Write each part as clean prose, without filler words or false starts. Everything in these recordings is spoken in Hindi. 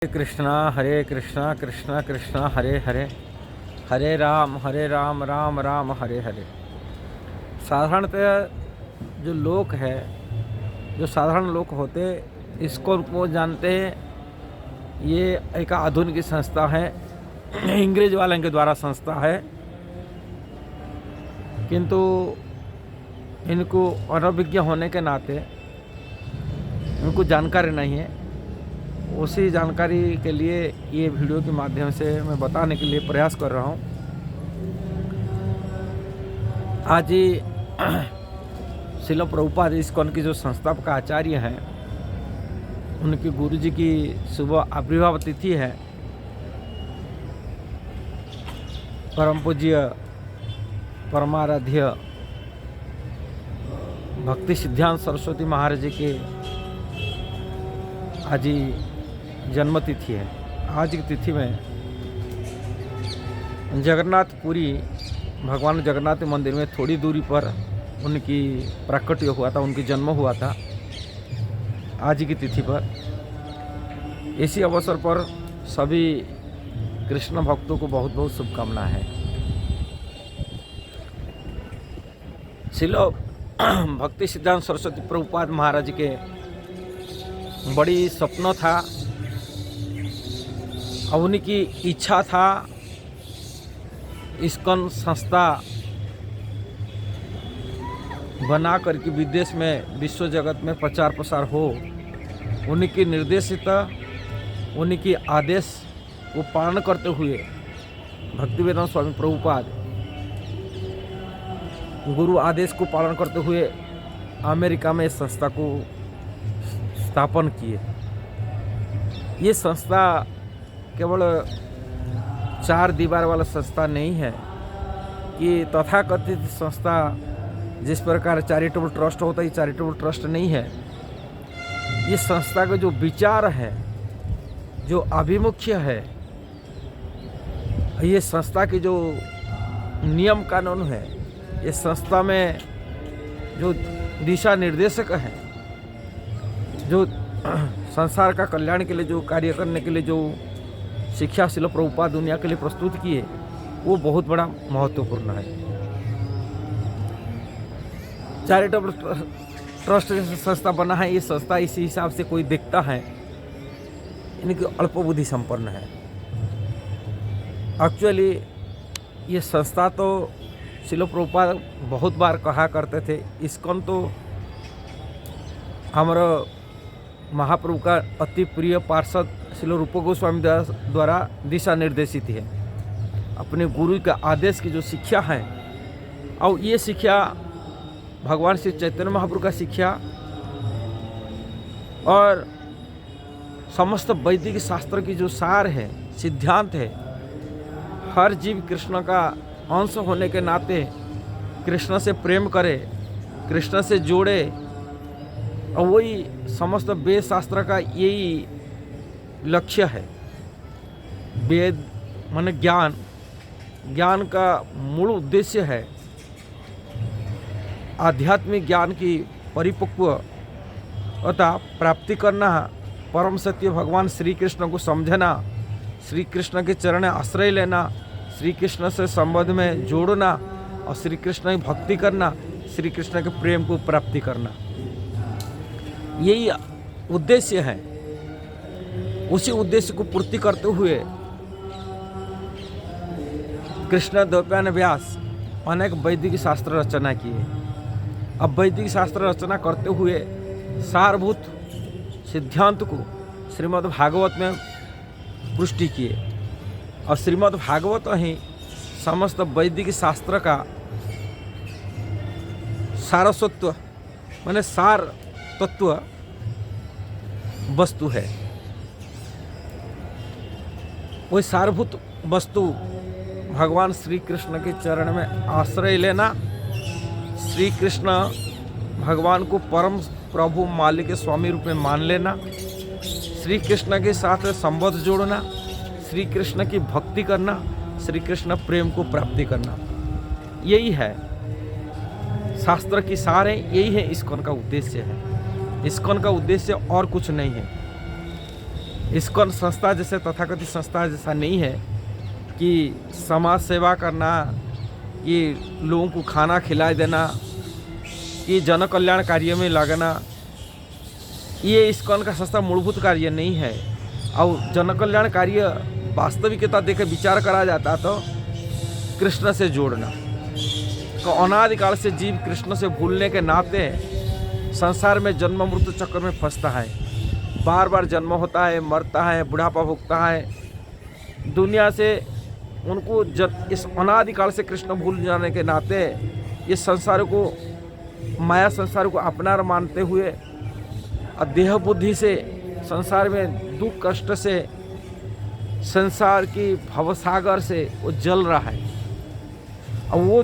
हरे कृष्णा कृष्णा कृष्णा हरे हरे, हरे राम राम राम हरे हरे। साधारणतः जो लोग हैं, जो साधारण लोग होते, इसको वो जानते हैं ये एक आधुनिक संस्था है, अंग्रेज वालों के द्वारा संस्था है, किंतु इनको अनभिज्ञ होने के नाते इनको जानकारी नहीं है। उसी जानकारी के लिए ये वीडियो के माध्यम से मैं बताने के लिए प्रयास कर रहा हूँ। आज ही श्रील प्रभुपाद इस्कॉन की जो संस्थापक आचार्य हैं, उनके गुरुजी की सुबह आविर्भाव तिथि है। परम पूज्य परमाराध्य भक्ति सिद्धांत सरस्वती महाराज जी के आज ही जन्म तिथि है। आज की तिथि में जगन्नाथपुरी भगवान जगन्नाथ मंदिर में थोड़ी दूरी पर उनकी प्राकट्य हुआ था, उनकी जन्म हुआ था आज की तिथि पर। इसी अवसर पर सभी कृष्ण भक्तों को बहुत बहुत शुभकामनाएं हैं। श्रील भक्ति सिद्धांत सरस्वती प्रभुपाद महाराज के बड़ी सपना था और उनकी इच्छा था इस्कॉन संस्था बना करके विदेश में विश्व जगत में प्रचार प्रसार हो। उनकी निर्देशित, उनकी आदेश को पालन करते हुए भक्तिवेदांत स्वामी प्रभुपाद गुरु आदेश को पालन करते हुए अमेरिका में इस संस्था को स्थापन किए। ये संस्था केवल चार दीवार वाला संस्था नहीं है कि तथाकथित संस्था जिस प्रकार चैरिटेबल ट्रस्ट होता है, ये चैरिटेबल ट्रस्ट नहीं है। ये संस्था का जो विचार है, जो आभिमुख्य है, ये संस्था के जो नियम कानून है, ये संस्था में जो दिशा निर्देशक हैं, जो संसार का कल्याण के लिए जो कार्य करने के लिए जो शिक्षा श्रील प्रभुपाद दुनिया के लिए प्रस्तुत किए, वो बहुत बड़ा महत्वपूर्ण है। चैरिटेबल ट्रस्ट जैसे संस्था बना है, ये संस्था इसी हिसाब से कोई देखता है इनकी अल्पबुद्धि संपन्न है। एक्चुअली ये संस्था तो श्रील प्रभुपाद बहुत बार कहा करते थे, इस्कॉन तो हमारा महाप्रभु का अति प्रिय पार्षद श्रील रूप गोस्वामी द्वारा दिशा निर्देशित है। अपने गुरु का आदेश की जो शिक्षा है, और ये शिक्षा भगवान श्री चैतन्य महाप्रभु का शिक्षा और समस्त वैदिक शास्त्र की जो सार है, सिद्धांत है, हर जीव कृष्ण का अंश होने के नाते कृष्ण से प्रेम करे, कृष्ण से जोड़े, और वही समस्त वेद शास्त्र का यही लक्ष्य है। वेद माने ज्ञान, ज्ञान का मूल उद्देश्य है आध्यात्मिक ज्ञान की परिपक्वता प्राप्ति करना, परम सत्य भगवान श्री कृष्ण को समझना, श्री कृष्ण के चरण आश्रय लेना, श्री कृष्ण से संबंध में जोड़ना और श्री कृष्ण की भक्ति करना, श्री कृष्ण के प्रेम को प्राप्ति करना, यही उद्देश्य है। उसी उद्देश्य को पूर्ति करते हुए कृष्ण द्वैपायन व्यास अनेक वैदिक शास्त्र रचना किए। अब वैदिक शास्त्र रचना करते हुए सारभूत सिद्धांत को श्रीमद् भागवत में पुष्टि किए, और श्रीमद् भागवत ही समस्त वैदिक शास्त्र का सारस्वत्व माने सार तत्व वस्तु है। वही सारभूत वस्तु भगवान श्री कृष्ण के चरण में आश्रय लेना, श्री कृष्ण भगवान को परम प्रभु मालिक स्वामी रूप में मान लेना, श्री कृष्ण के साथ संबंध जोड़ना, श्री कृष्ण की भक्ति करना, श्री कृष्ण प्रेम को प्राप्ति करना, यही है शास्त्र की सार है, यही है इस्कॉन का उद्देश्य है। इस्कॉन का उद्देश्य और कुछ नहीं है। इस्कॉन संस्था जैसे तथाकथित संस्था जैसा नहीं है कि समाज सेवा करना, कि लोगों को खाना खिला देना, कि जन कल्याण कार्य में लगना। ये इस्कॉन का संस्था मूलभूत कार्य नहीं है। और जन कल्याण कार्य वास्तविकता देकर विचार करा जाता तो कृष्ण से जोड़ना। तो अनादिकाल से जीव कृष्ण से भूलने के नाते संसार में जन्म मृत्यु चक्कर में फंसता है। बार बार जन्म होता है, मरता है, बुढ़ापा भोगता है। दुनिया से उनको इस अनादिकाल से कृष्ण भूल जाने के नाते ये संसार को, माया संसार को अपना मानते हुए और देह बुद्धि से संसार में दुख कष्ट से, संसार की भवसागर से वो जल रहा है। और वो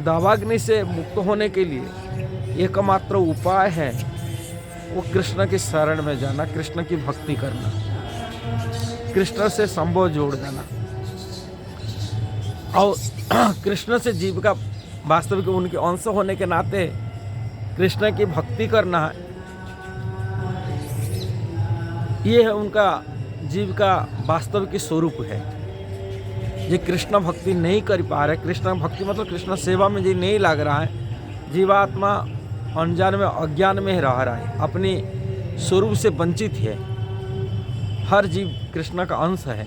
दावाग्नि से मुक्त होने के लिए एकमात्र उपाय है वो कृष्ण की शरण में जाना, कृष्ण की भक्ति करना, कृष्ण से संभव जोड़ जाना। और कृष्ण से जीव का वास्तविक उनके अंश होने के नाते कृष्ण की भक्ति करना है। ये है उनका जीव का वास्तविक स्वरूप है। ये कृष्ण भक्ति नहीं कर पा रहे। कृष्ण भक्ति मतलब कृष्ण सेवा में जी नहीं लग रहा है। जीवात्मा अनजान में, अज्ञान में रह रहा है, अपने स्वरूप से वंचित है। हर जीव कृष्ण का अंश है।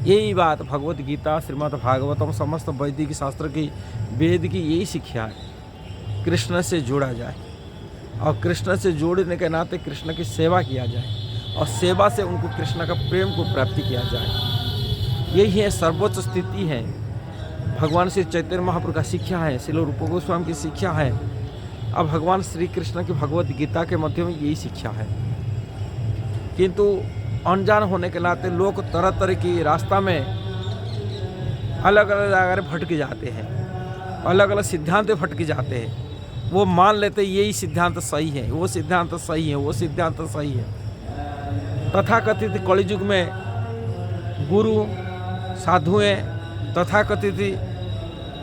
यही बात भगवत गीता, श्रीमद् भागवतम, समस्त वैदिक शास्त्र की, वेद की यही शिक्षा है। कृष्ण से जोड़ा जाए और कृष्ण से जोड़ने के नाते कृष्ण की सेवा किया जाए और सेवा से उनको कृष्ण का प्रेम को प्राप्ति किया जाए। यही है सर्वोच्च स्थिति है। भगवान श्री चैतन्य महाप्रभु का शिक्षा है, श्रील रूप गोस्वामी की शिक्षा है, अब भगवान श्री कृष्ण की भगवत गीता के मध्य में यही शिक्षा है। किंतु अनजान होने के नाते लोग तरह तरह की रास्ता में अलग अलग जगह भटक जाते हैं, अलग अलग सिद्धांत भटक जाते हैं। वो मान लेते यही सिद्धांत सही है, वो सिद्धांत सही है, वो सिद्धांत सही है। तथाकथित कलियुग में गुरु साधुएं तथाकथित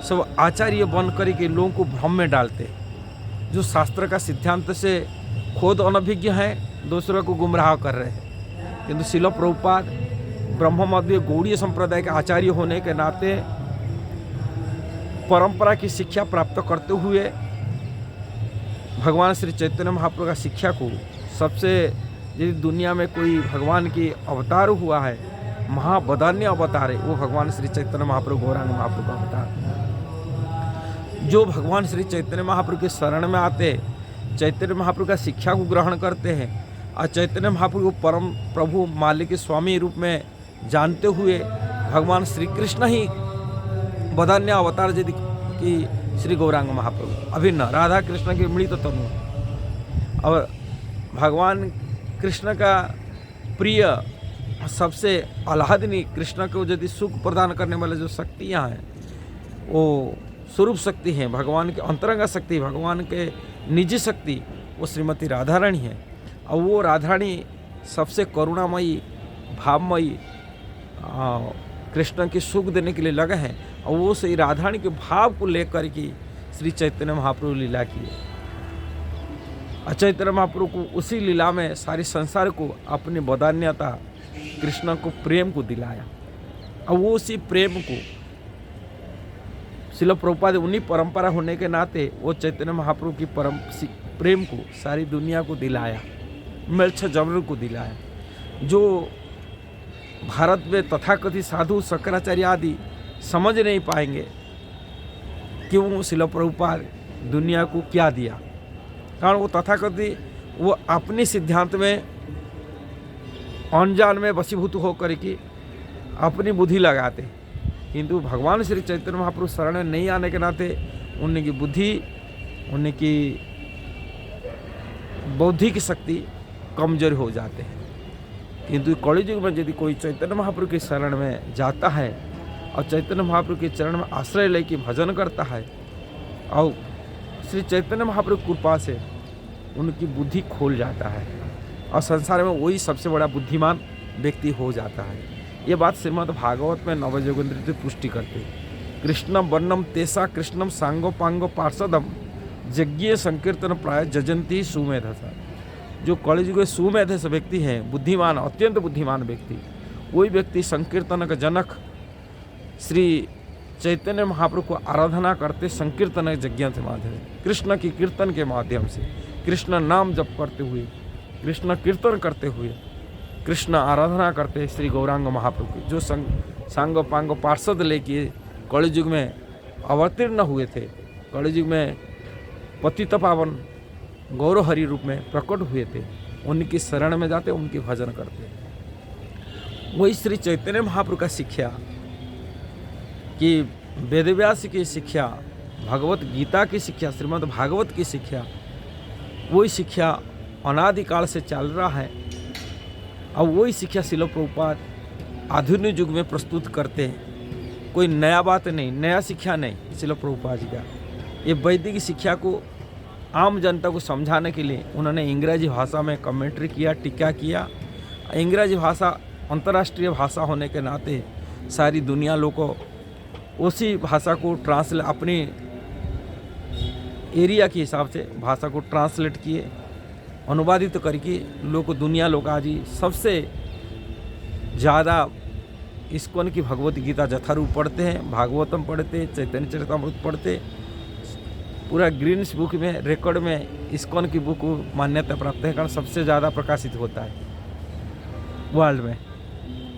सब आचार्य बन कर के लोगों को भ्रम में डालते, जो शास्त्र का सिद्धांत से खुद अनभिज्ञ हैं, दूसरों को गुमराह कर रहे हैं। किंतु श्रील प्रभुपाद ब्रह्म मध्य गौड़ीय संप्रदाय के आचार्य होने के नाते परंपरा की शिक्षा प्राप्त करते हुए भगवान श्री चैतन्य महाप्रभु का शिक्षा को सबसे, यदि दुनिया में कोई भगवान की अवतार हुआ है, महावदान्य अवतार है, वो भगवान श्री चैतन्य महाप्रभु, गौरांग महाप्रभु का अवतार। जो भगवान श्री चैतन्य महाप्रभु के शरण में आते, चैतन्य महाप्रभु का शिक्षा को ग्रहण करते हैं और चैतन्य महाप्रभु को परम प्रभु मालिक स्वामी रूप में जानते हुए भगवान श्री कृष्ण ही वदान्य अवतार यदि कि श्री गौरांग महाप्रभु अभिन्न राधा कृष्ण के मिलित तनु और भगवान कृष्ण का प्रिय सबसे आह्लादनीय कृष्ण को यदि सुख प्रदान करने वाले जो शक्तियाँ हैं, वो स्वरूप शक्ति हैं, भगवान के अंतरंग शक्ति, भगवान के निजी शक्ति, वो श्रीमती राधा रानी है। और वो राधा रानी सबसे करुणामयी, भावमयी कृष्ण के सुख देने के लिए लगे हैं। और वो श्री राधा रानी के भाव को लेकर के श्री चैतन्य महाप्रभु लीला किए। चैतन्य महाप्रभु को उसी लीला में सारे संसार को अपनी वदान्यता, कृष्ण को प्रेम को दिलाया। और वो उसी प्रेम को श्रील प्रभुपाद उन्हीं परंपरा होने के नाते वो चैतन्य महाप्रभु की प्रेम को सारी दुनिया को दिलाया, मिर्च जमर को दिलाया। जो भारत में तथाकथित साधु शंकराचार्य आदि समझ नहीं पाएंगे क्यों श्रील प्रभुपाद दुनिया को क्या दिया, कारण वो तथाकथित वो अपने सिद्धांत में अनजान में वशीभूत होकर के अपनी बुद्धि लगाते। किंतु भगवान श्री चैतन्य महाप्रभु शरण में नहीं आने के नाते उनकी बुद्धि, उनकी बौद्धिक शक्ति कमजोर हो जाते हैं। किंतु कलियुग में यदि कोई चैतन्य महाप्रभु के शरण में जाता है और चैतन्य महाप्रभु के चरण में आश्रय लेके भजन करता है और श्री चैतन्य महाप्रभु कृपा से उनकी बुद्धि खोल जाता है और संसार में वही सबसे बड़ा बुद्धिमान व्यक्ति हो जाता है। ये बात श्रीमद् भागवत में नवयोगेंद्र पुष्टि करते। कृष्ण वर्णम तेसा कृष्णम सांगो पांगो पार्षदम यज्ञ संकीर्तन प्राय जजंती सुमेधसा। जो कलियुग में सुमेध व्यक्ति हैं, बुद्धिमान, अत्यंत बुद्धिमान व्यक्ति, वही व्यक्ति संकीर्तन का जनक श्री चैतन्य महाप्रभु को आराधना करते संकीर्तन यज्ञ के माध्यम से, कृष्ण की कीर्तन के माध्यम से, कृष्ण नाम जप करते हुए, कृष्ण कीर्तन करते हुए, कृष्ण आराधना करते श्री गौरांग महाप्रभु की, जो सांग पांग पार्षद लेके कलियुग में अवतीर्ण हुए थे, कलियुग में पतित पावन गौरव हरि रूप में प्रकट हुए थे, उनकी शरण में जाते, उनकी भजन करते। वही श्री चैतन्य महाप्रभु का शिक्षा कि वेदव्यास की शिक्षा, भगवत गीता की शिक्षा, श्रीमद् भागवत की शिक्षा, वही शिक्षा अनादिकाल से चल रहा है। अब वही शिक्षा श्रील प्रभुपाद आधुनिक युग में प्रस्तुत करते हैं। कोई नया बात नहीं, नया शिक्षा नहीं श्रील प्रभुपाद जी का। ये वैदिक शिक्षा को आम जनता को समझाने के लिए उन्होंने अंग्रेजी भाषा में कमेंट्री किया, टीका किया। अंग्रेजी भाषा अंतर्राष्ट्रीय भाषा होने के नाते सारी दुनिया लोग को उसी भाषा को ट्रांसलेट, अपनी एरिया के हिसाब से भाषा को ट्रांसलेट किए, अनुवादित करके लोग को, दुनिया लोग आज ही सबसे ज़्यादा इस्कॉन की भगवत गीता जथारूप पढ़ते हैं, भागवतम पढ़ते, चैतन्य चरितामृत पढ़ते। पूरा ग्रीन्स बुक में, रिकॉर्ड में इस्कॉन की बुक मान्यता प्राप्त है, कारण सबसे ज़्यादा प्रकाशित होता है वर्ल्ड में।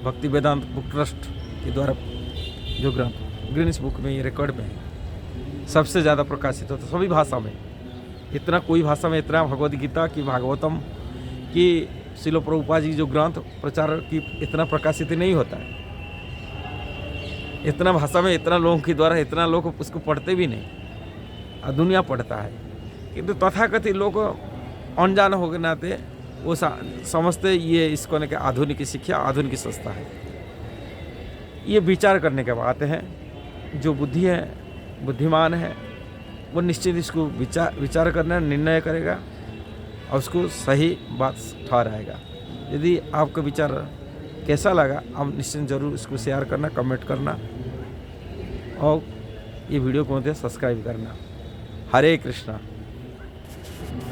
भक्ति वेदांत बुक ट्रस्ट के द्वारा जो ग्रंथ ग्रीन्स बुक में, ये रिकॉर्ड में है, सबसे ज़्यादा प्रकाशित होता है सभी भाषा में। इतना कोई भाषा में इतना भगवद गीता की, भागवतम की, श्रील प्रभुपाद जी जो ग्रंथ प्रचार की इतना प्रकाशित नहीं होता है। इतना भाषा में इतना लोगों के द्वारा, इतना लोग उसको पढ़ते भी नहीं, और दुनिया पढ़ता है। किंतु तथाकथित लोग अनजान हो के नाते वो समझते ये इसको ने आधुनिक शिक्षा, आधुनिक संस्था है। ये विचार करने के बात है। जो बुद्धि है, बुद्धिमान है, वो निश्चित इसको विचार करना, निर्णय करेगा और उसको सही बात ठहराएगा। यदि आपका विचार कैसा लगा, आप निश्चित जरूर इसको शेयर करना, कमेंट करना और ये वीडियो को सब्सक्राइब करना। हरे कृष्णा।